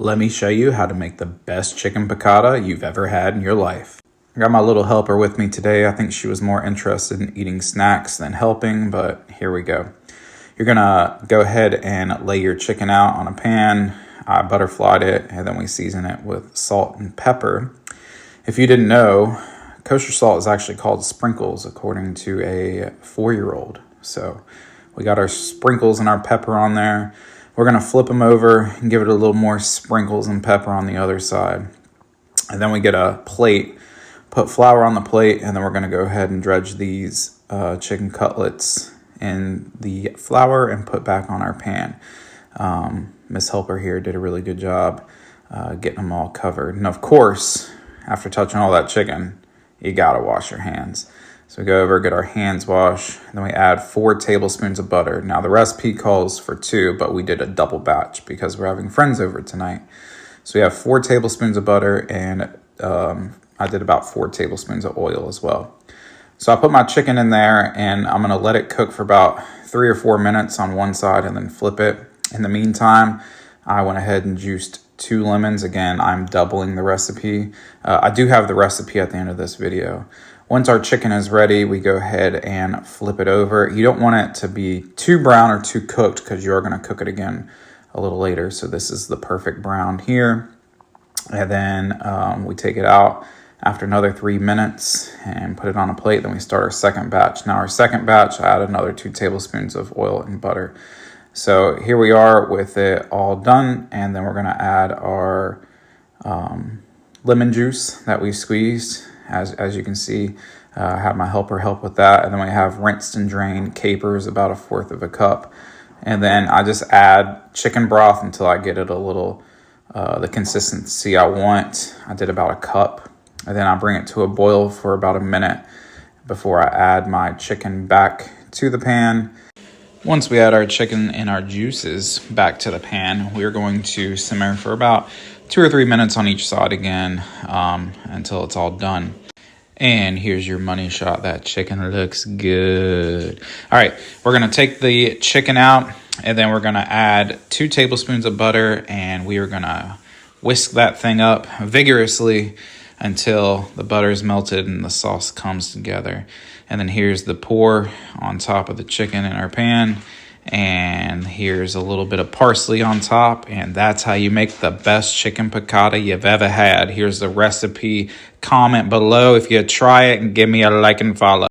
Let me show you how to make the best chicken piccata you've ever had in your life. I got my little helper with me today. I think she was more interested in eating snacks than helping, but here we go. You're gonna go ahead and lay your chicken out on a pan. I butterflied it, and then we season it with salt and pepper. If you didn't know, kosher salt is actually called sprinkles according to a 4-year-old. So we got our sprinkles and our pepper on there. We're gonna flip them over and give it a little more sprinkles and pepper on the other side. And then we get a plate, put flour on the plate, and then we're gonna go ahead and dredge these chicken cutlets in the flour and put back on our pan. Miss Helper here did a really good job getting them all covered. And of course, after touching all that chicken, you gotta wash your hands. So we go over, get our hands washed, and then we add 4 tablespoons of butter. Now the recipe calls for 2, but we did a double batch because we're having friends over tonight. So we have 4 tablespoons of butter, and I did about 4 tablespoons of oil as well. So I put my chicken in there, and I'm gonna let it cook for about 3 or 4 minutes on one side and then flip it. In the meantime, I went ahead and juiced 2 lemons. Again, I'm doubling the recipe. I do have the recipe at the end of this video. Once our chicken is ready, we go ahead and flip it over. You don't want it to be too brown or too cooked because you're gonna cook it again a little later. So this is the perfect brown here. And then we take it out after another 3 minutes and put it on a plate. Then we start our second batch. Now our second batch, I add another 2 tablespoons of oil and butter. So here we are with it all done. And then we're gonna add our lemon juice that we squeezed. As you can see, I have my helper help with that. And then we have rinsed and drained capers, about 1/4 of a cup. And then I just add chicken broth until I get it a little, the consistency I want. I did about 1 cup. And then I bring it to a boil for about 1 minute before I add my chicken back to the pan. Once we add our chicken and our juices back to the pan, we're going to simmer for about 2 or 3 minutes on each side again until it's all done. And here's your money shot. That chicken looks good. All right, we're gonna take the chicken out, and then we're gonna add 2 tablespoons of butter, and we are gonna whisk that thing up vigorously until the butter is melted and the sauce comes together. And then here's the pour on top of the chicken in our pan. And here's a little bit of parsley on top, and that's how you make the best chicken piccata you've ever had. Here's the recipe. Comment below if you try it and give me a like and follow.